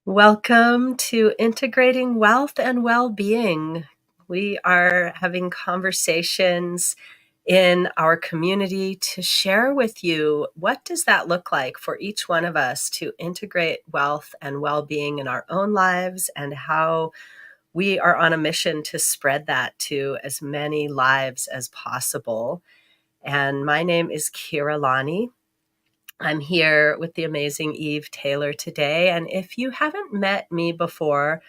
Welcome to Integrating Wealth and Well-Being. We are having conversations in our community to share with you what does that look like for each one of us to integrate wealth and well-being in our own lives, and how we are on a mission to spread that to as many lives as possible. And my name is Keira Lani. I'm here with the amazing Eve Taylor today. And if you haven't met me before,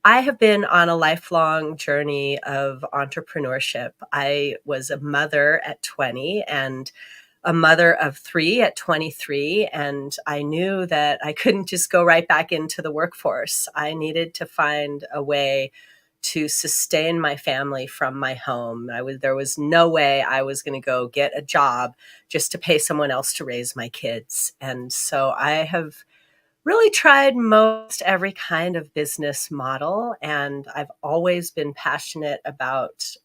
I have been on a lifelong journey of entrepreneurship. I was a mother at 20 and a mother of three at 23. And I knew that I couldn't just go right back into the workforce. I needed to find a way to sustain my family from my home. There was no way I was going to go get a job just to pay someone else to raise my kids. And so I have really tried most every kind of business model, and I've always been passionate about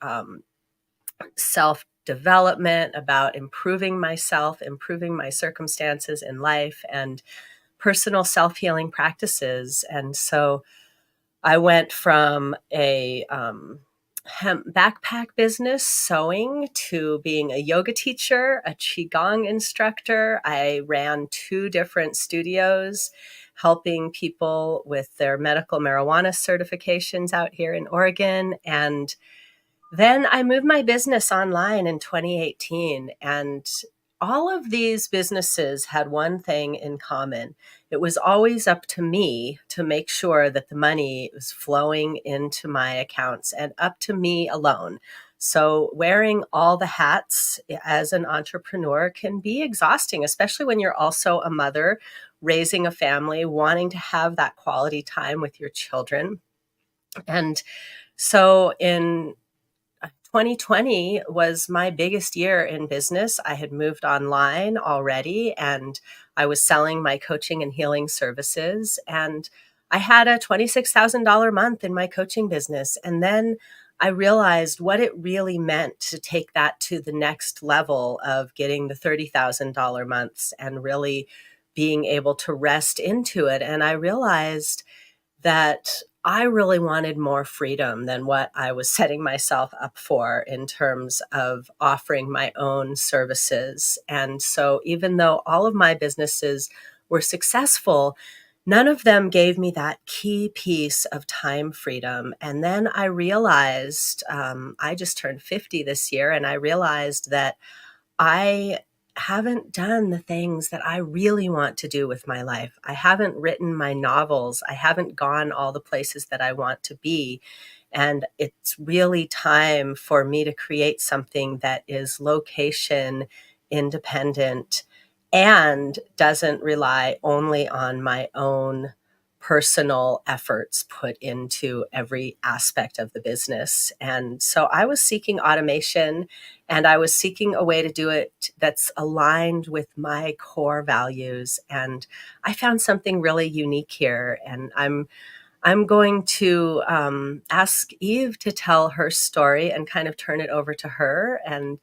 self development, about improving myself, improving my circumstances in life, and personal self healing practices. And so I went from a hemp backpack business, sewing, to being a yoga teacher, a qigong instructor. I ran two different studios helping people with their medical marijuana certifications out here in Oregon. And then I moved my business online in 2018, and all of these businesses had one thing in common. It was always up to me to make sure that the money was flowing into my accounts and up to me alone. So, wearing all the hats as an entrepreneur can be exhausting, especially when you're also a mother, raising a family, wanting to have that quality time with your children. And so, in 2020 was my biggest year in business. I had moved online already, and I was selling my coaching and healing services. And I had a $26,000 month in my coaching business. And then I realized what it really meant to take that to the next level of getting the $30,000 months and really being able to rest into it. And I realized that I really wanted more freedom than what I was setting myself up for in terms of offering my own services. And so, even though all of my businesses were successful, none of them gave me that key piece of time freedom. And then I realized, I just turned 50 this year, and I realized that I haven't done the things that I really want to do with my life. I haven't written my novels. I haven't gone all the places that I want to be. And it's really time for me to create something that is location independent and doesn't rely only on my own personal efforts put into every aspect of the business. And so I was seeking automation, and I was seeking a way to do it that's aligned with my core values. And I found something really unique here. And I'm going to ask Eve to tell her story and kind of turn it over to her and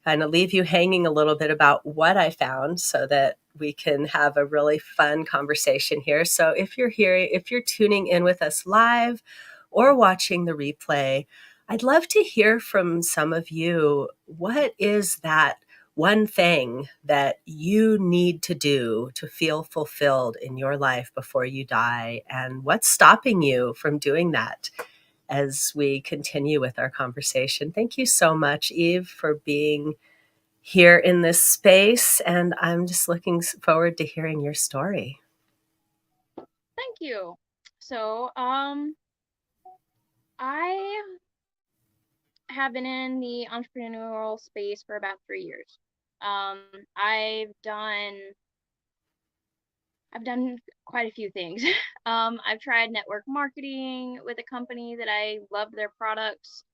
kind of leave you hanging a little bit about what I found so that we can have a really fun conversation here. So if you're tuning in with us live or watching the replay, I'd love to hear from some of you. What is that one thing that you need to do to feel fulfilled in your life before you die? And what's stopping you from doing that as we continue with our conversation? Thank you so much, Eve, for being here in this space. And I'm just looking forward to hearing your story. Thank you. So, I have been in the entrepreneurial space for about 3 years. Um, I've done I've done quite a few things. I've tried network marketing with a company that I loved their products,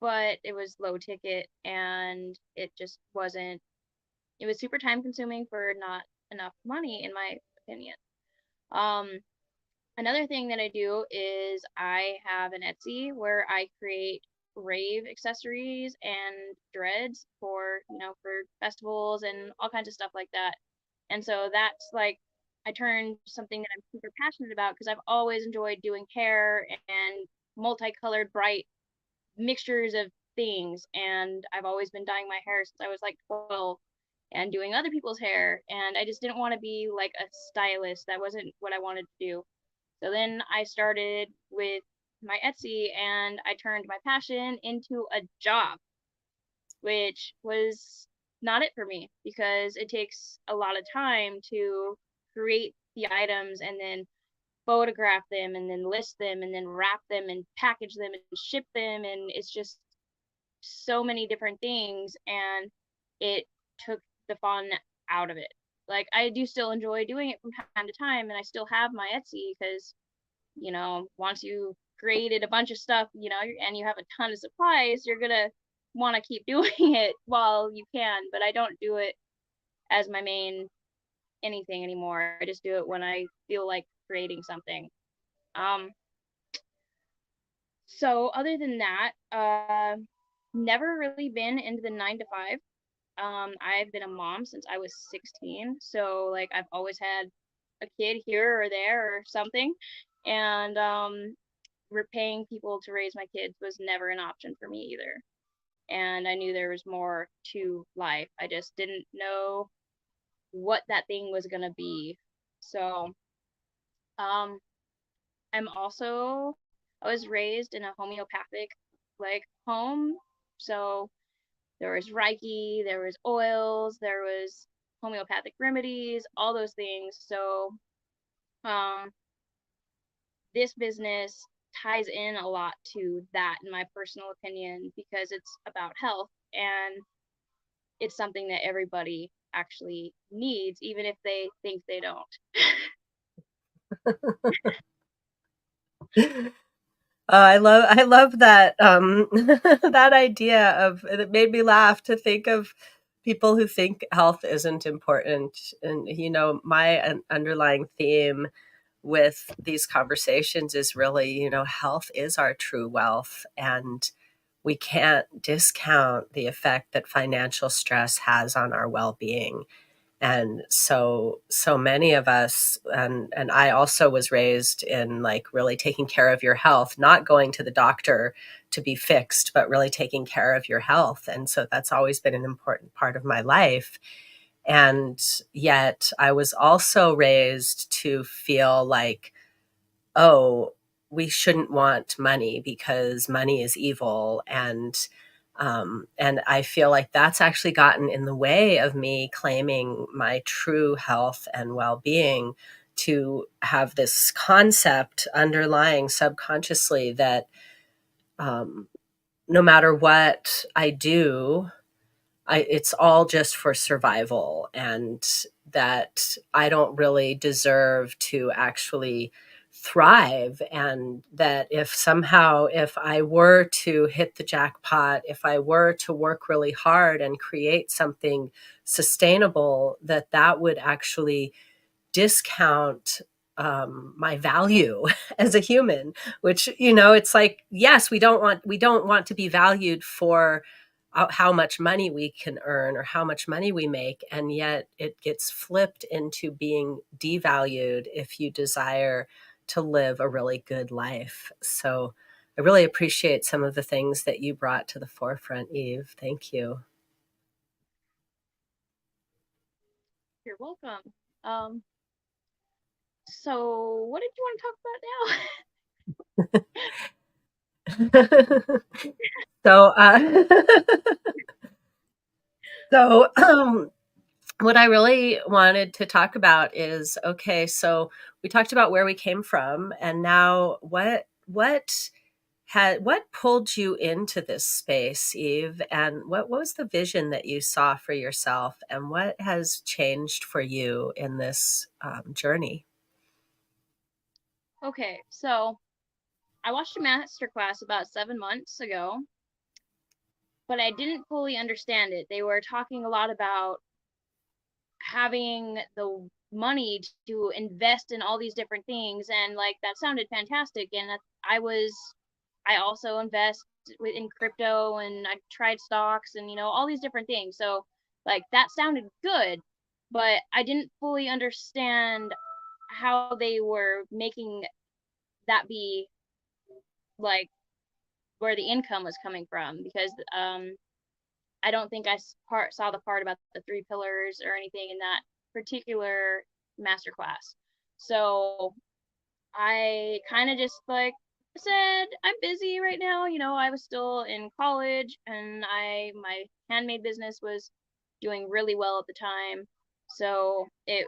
but it was low ticket and it just wasn't. It was super time consuming for not enough money, in my opinion. Um, Another thing that I do is I have an Etsy where I create rave accessories and dreads for, for festivals and all kinds of stuff like that. And so that's like I turned something that I'm super passionate about because I've always enjoyed doing hair and multicolored, bright mixtures of things. And I've always been dyeing my hair since I was like 12 and doing other people's hair. And I just didn't want to be like a stylist. That wasn't what I wanted to do. So then I started with my Etsy and I turned my passion into a job, which was not it for me because it takes a lot of time to create the items and then photograph them and then list them and then wrap them and package them and ship them, and it's just so many different things, and it took the fun out of it. Like, I do still enjoy doing it from time to time, and I still have my Etsy because, once you created a bunch of stuff, and you have a ton of supplies, you're gonna want to keep doing it while you can. But I don't do it as my main anything anymore. I just do it when I feel like creating something. Um, so other than that, never really been into the 9 to 5. I've been a mom since I was 16, so like I've always had a kid here or there or something, and paying people to raise my kids was never an option for me either. And I knew there was more to life. I just didn't know what that thing was gonna be. So, um, I was raised in a homeopathic like home, so there was Reiki, there was oils, there was homeopathic remedies, all those things. So, um, this business ties in a lot to that, in my personal opinion, because it's about health and it's something that everybody actually needs, even if they think they don't. I love that that idea of it made me laugh to think of people who think health isn't important. And my underlying theme with these conversations is really, health is our true wealth, and we can't discount the effect that financial stress has on our well-being. And so many of us, and I also was raised in like really taking care of your health, not going to the doctor to be fixed, but really taking care of your health. And so that's always been an important part of my life. And yet I was also raised to feel like, oh, we shouldn't want money because money is evil. And I feel like that's actually gotten in the way of me claiming my true health and well-being, to have this concept underlying subconsciously that um, no matter what I do, it's all just for survival, and that I don't really deserve to actually thrive. And that if I were to hit the jackpot, if I were to work really hard and create something sustainable, that would actually discount my value as a human. Which, it's like, yes, we don't want to be valued for how much money we can earn or how much money we make, and yet it gets flipped into being devalued if you desire to live a really good life. So I really appreciate some of the things that you brought to the forefront, Eve. Thank you. You're welcome. Um, so what did you want to talk about now? so so what I really wanted to talk about is, okay, so we talked about where we came from, and now what pulled you into this space, Eve, and what was the vision that you saw for yourself, and what has changed for you in this journey? Okay, so I watched a master class about 7 months ago, but I didn't fully understand it. They were talking a lot about having the money to invest in all these different things, and like that sounded fantastic. And I also invest in crypto, and I tried stocks and all these different things. So like that sounded good, but I didn't fully understand how they were making that be like where the income was coming from, because I don't think saw the part about the three pillars or anything in that particular masterclass. So I kind of just like said, I'm busy right now. I was still in college, and my handmade business was doing really well at the time. So it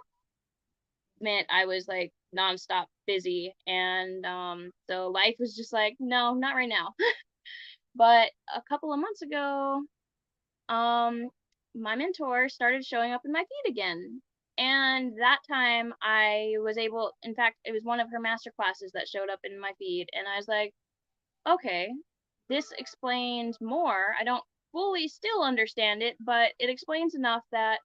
meant I was like nonstop busy, and so life was just like, no, not right now. But a couple of months ago, um, my mentor started showing up in my feed again. And that time I was able, in fact, it was one of her master classes that showed up in my feed. And I was like, okay, this explains more. I don't fully still understand it, but it explains enough that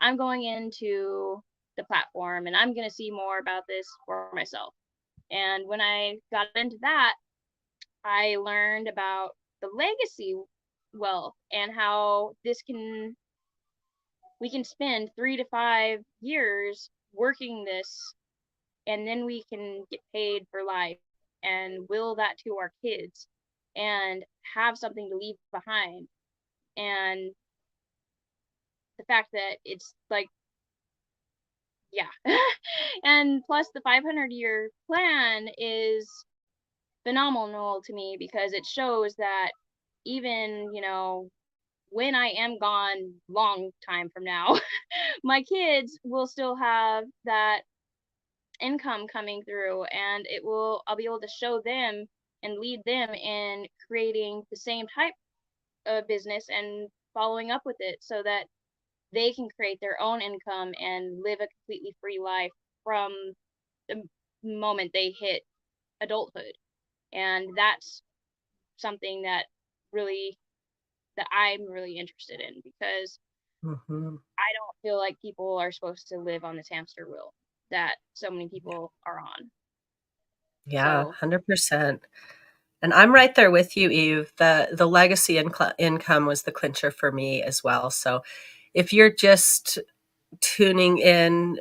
I'm going into the platform and I'm going to see more about this for myself. And when I got into that, I learned about the legacy wealth and how we can spend 3 to 5 years working this, and then we can get paid for life and will that to our kids and have something to leave behind. And the fact that it's like, yeah. And plus the 500-year plan is phenomenal to me, because it shows that even, when I am gone long time from now, my kids will still have that income coming through, and I'll be able to show them and lead them in creating the same type of business and following up with it, so that they can create their own income and live a completely free life from the moment they hit adulthood. And that's something that I'm really interested in, because Mhm. I don't feel like people are supposed to live on this hamster wheel that so many people are on. Yeah, So 100%. And I'm right there with you, Eve. The legacy income was the clincher for me as well. So if you're just tuning in,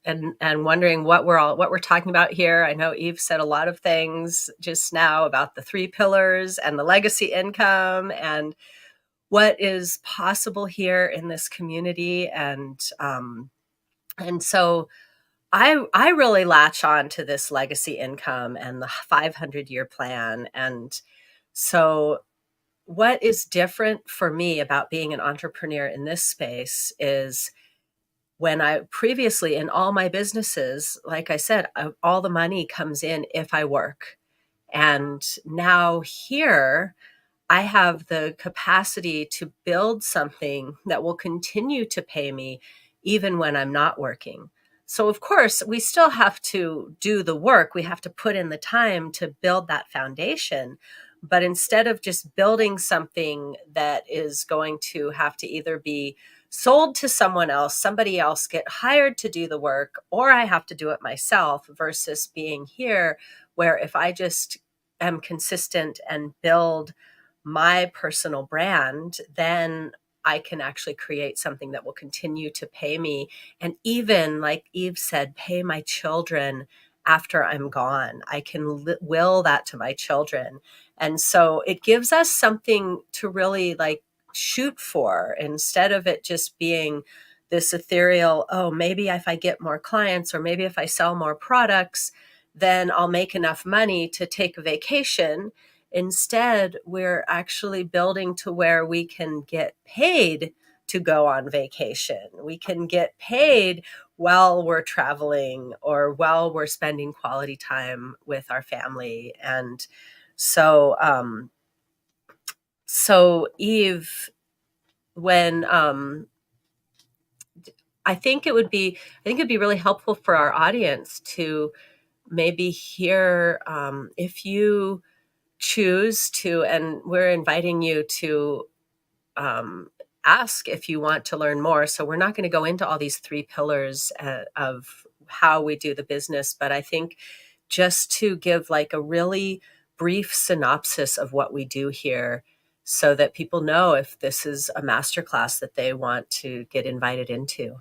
and wondering what we're talking about here, I know Eve said a lot of things just now about the three pillars and the legacy income and what is possible here in this community. And so I really latch on to this legacy income and the 500-year plan. And so what is different for me about being an entrepreneur in this space is when I previously in all my businesses, like I said, all the money comes in if I work. And now here, I have the capacity to build something that will continue to pay me even when I'm not working. So, of course, we still have to do the work. We have to put in the time to build that foundation. But instead of just building something that is going to have to either be sold to someone else, somebody else get hired to do the work, or I have to do it myself, versus being here where if I just am consistent and build my personal brand, then I can actually create something that will continue to pay me. And even, like Eve said, pay my children after I'm gone. I can will that to my children. And so it gives us something to really like shoot for instead of it just being this ethereal, oh, maybe if I get more clients or maybe if I sell more products, then I'll make enough money to take a vacation. Instead, we're actually building to where we can get paid to go on vacation. We can get paid while we're traveling or while we're spending quality time with our family. And so, so Eve, when I think it'd be really helpful for our audience to maybe hear if you choose to, and we're inviting you to um, ask if you want to learn more. So we're not going to go into all these three pillars of how we do the business, but I think just to give like a really brief synopsis of what we do here so that people know if this is a masterclass that they want to get invited into.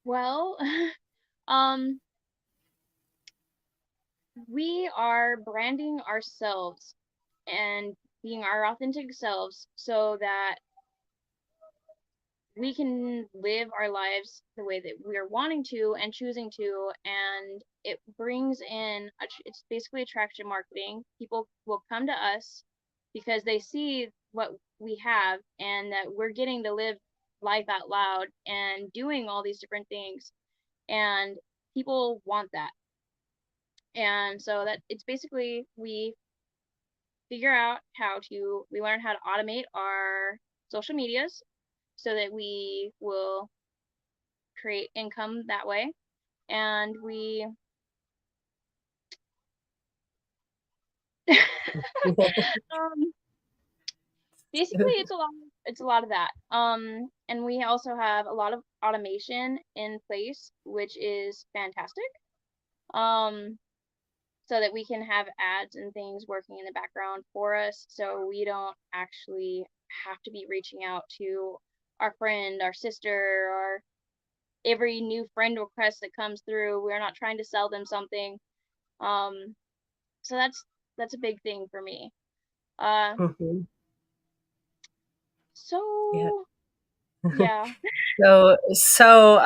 Well, um, we are branding ourselves and being our authentic selves so that we can live our lives the way that we're wanting to and choosing to, and it brings in it's basically attraction marketing. People will come to us because they see what we have and that we're getting to live life out loud and doing all these different things, and people want that. And so that it's basically we learn how to automate our social medias so that we will create income that way. And we um, basically it's a lot of that. And we also have a lot of automation in place, which is fantastic. Um, so that we can have ads and things working in the background for us, so we don't actually have to be reaching out to our friend, our sister, or every new friend request that comes through. We're not trying to sell them something. Um, so that's a big thing for me. Uh, Mhm. Yeah. so yeah. So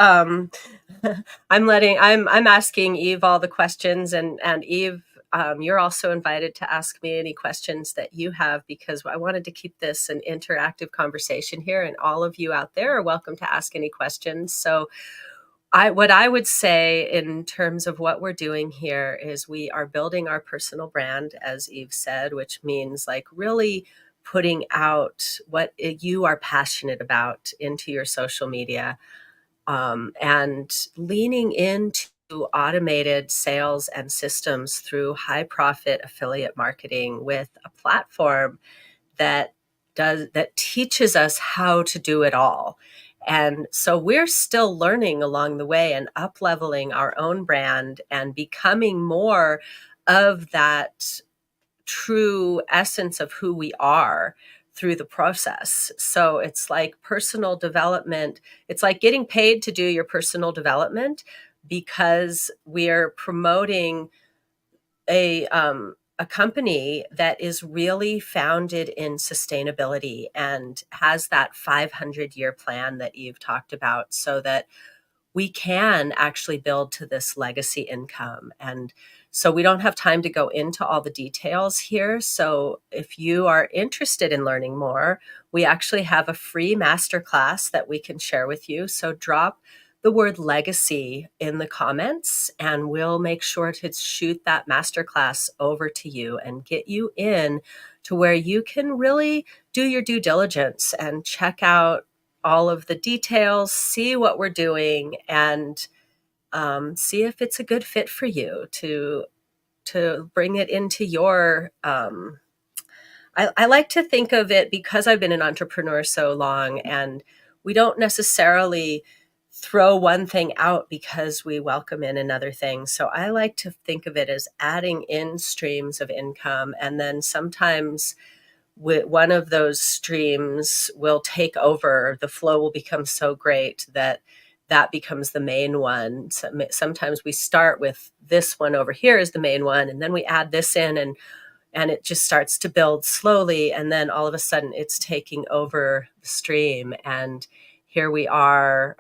I'm asking Eve all the questions, and Eve, you're also invited to ask me any questions that you have, because I wanted to keep this an interactive conversation here, and all of you out there are welcome to ask any questions. So what I would say in terms of what we're doing here is we are building our personal brand, as Eve said, which means like really putting out what you are passionate about into your social media, and leaning into automated sales and systems through high profit affiliate marketing with a platform that teaches us how to do it all. And so we're still learning along the way and up leveling our own brand and becoming more of that true essence of who we are through the process. So it's like personal development. It's like getting paid to do your personal development, because we're promoting a company that is really founded in sustainability and has that 500-year plan that you've talked about, so that we can actually build to this legacy income. And so we don't have time to go into all the details here. So if you are interested in learning more, we actually have a free masterclass that we can share with you. So drop the word legacy in the comments, and we'll make sure to shoot that masterclass over to you and get you in to where you can really do your due diligence and check out all of the details, see what we're doing, and see if it's a good fit for you to bring it into your. I like to think of it, because I've been an entrepreneur so long, and we don't necessarily throw one thing out because we welcome in another thing. So I like to think of it as adding in streams of income, and then sometimes one of those streams will take over. The flow will become so great that that becomes the main one. So sometimes we start with this one over here as the main one, and then we add this in, and it just starts to build slowly, and then all of a sudden it's taking over the stream, and here we are,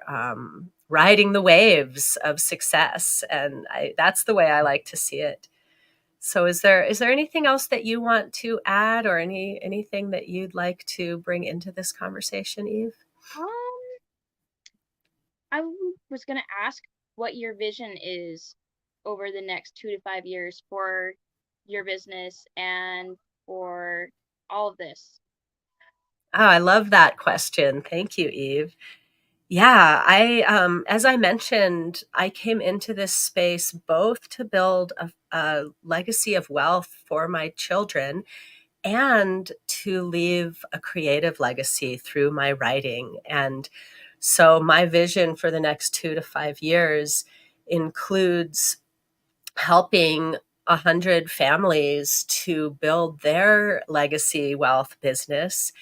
riding the waves of success. And that's the way I like to see it. So is there anything else that you want to add, or anything that you'd like to bring into this conversation, Eve? Um, I was gonna ask what your vision is over the next 2 to 5 years for your business and for all of this. Oh, I love that question. Thank you, Eve. Yeah, as I mentioned, I came into this space both to build a legacy of wealth for my children, and to leave a creative legacy through my writing. And so my vision for the next 2 to 5 years includes helping 100 families to build their legacy wealth business,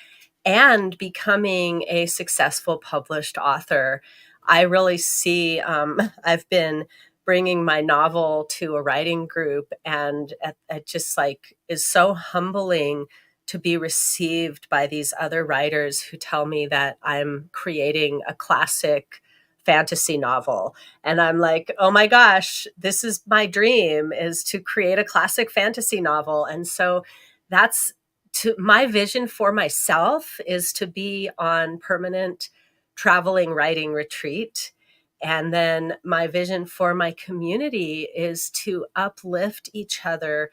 and becoming a successful published author. I really see, I've been bringing my novel to a writing group, and it just like is so humbling to be received by these other writers who tell me that I'm creating a classic fantasy novel. And I'm like, oh my gosh, this is my dream, is to create a classic fantasy novel. And so that's to my vision for myself, is to be on permanent traveling writing retreat. And then my vision for my community is to uplift each other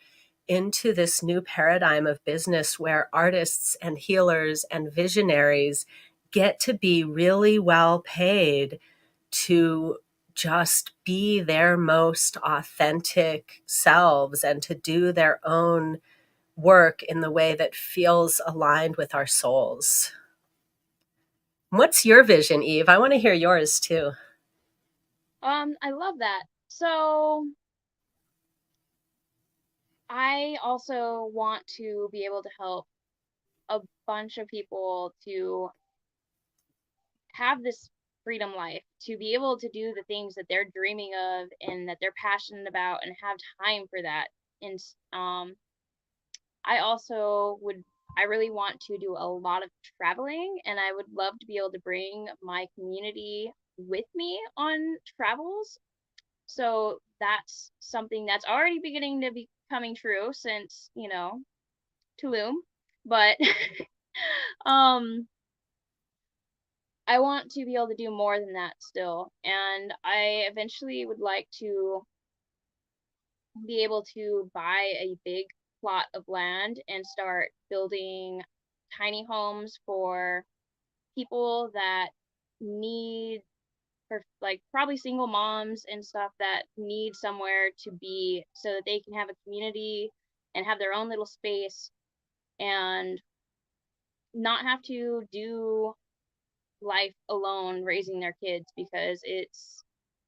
into this new paradigm of business where artists and healers and visionaries get to be really well paid to just be their most authentic selves and to do their own work in the way that feels aligned with our souls. What's your vision, Eve? I want to hear yours too. I love that. So I also want to be able to help a bunch of people to have this freedom life, to be able to do the things that they're dreaming of and that they're passionate about and have time for that. And I also would I really want to do a lot of traveling, and I would love to be able to bring my community with me on travels. So that's something that's already beginning to be coming true since, Tulum. But um I want to be able to do more than that still. And I eventually would like to be able to buy a big plot of land and start building tiny homes for people that need, for like probably single moms and stuff that need somewhere to be so that they can have a community and have their own little space and not have to do life alone raising their kids because it's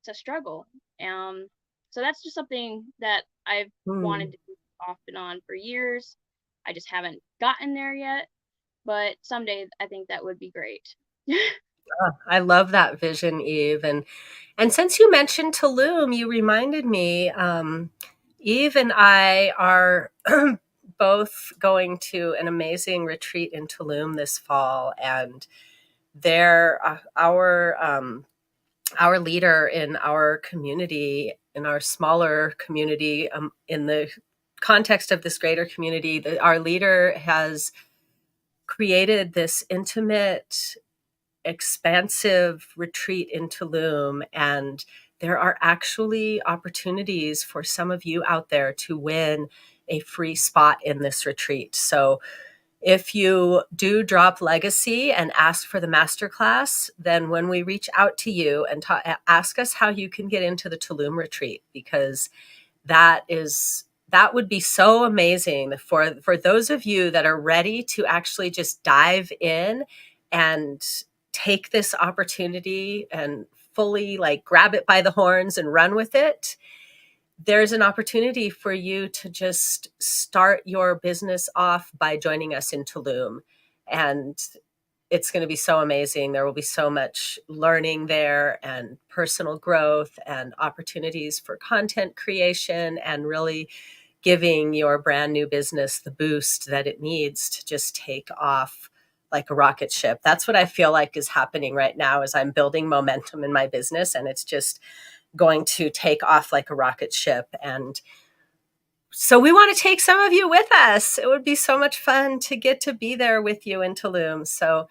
a struggle. Um, so that's just something that I've wanted Hmm. to do off and on for years. I just haven't gotten there yet, but someday I think that would be great. I love that vision, Eve. And since you mentioned Tulum, you reminded me. Eve and I are both going to an amazing retreat in Tulum this fall, and there, our leader in our community, in our smaller community, in the context of this greater community, our leader has created this intimate, expansive retreat in Tulum. And there are actually opportunities for some of you out there to win a free spot in this retreat. So if you do drop legacy and ask for the masterclass, then when we reach out to you and ask us how you can get into the Tulum retreat, because that would be so amazing for those of you that are ready to actually just dive in and take this opportunity and fully like grab it by the horns and run with it. There's an opportunity for you to just start your business off by joining us in Tulum. And it's going to be so amazing. There will be so much learning there and personal growth and opportunities for content creation and really giving your brand new business the boost that it needs to just take off like a rocket ship. That's what I feel like is happening right now, is I'm building momentum in my business, and it's just going to take off like a rocket ship. And so we want to take some of you with us. It would be so much fun to get to be there with you in Tulum. So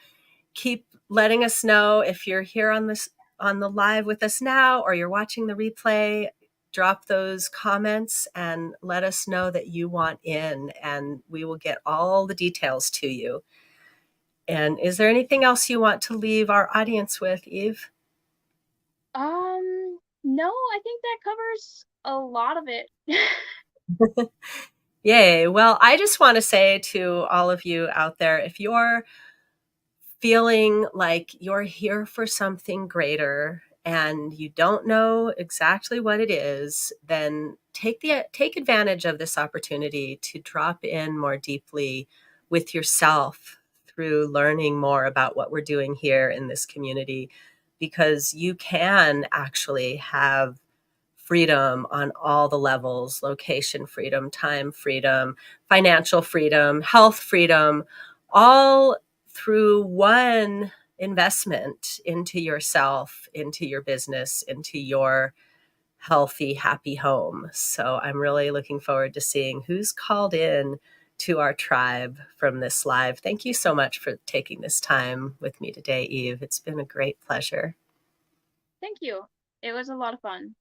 keep letting us know if you're here on the live with us now, or you're watching the replay. Drop those comments and let us know that you want in, and we will get all the details to you. And is there anything else you want to leave our audience with, Eve? No, I think that covers a lot of it. Yay. Well, I just want to say to all of you out there, if you're feeling like you're here for something greater and you don't know exactly what it is, then take advantage of this opportunity to drop in more deeply with yourself through learning more about what we're doing here in this community. because you can actually have freedom on all the levels: location freedom, time freedom, financial freedom, health freedom, all through one investment into yourself, into your business, into your healthy, happy home. So I'm really looking forward to seeing who's called in to our tribe from this live. Thank you so much for taking this time with me today, Eve. It's been a great pleasure. Thank you. It was a lot of fun.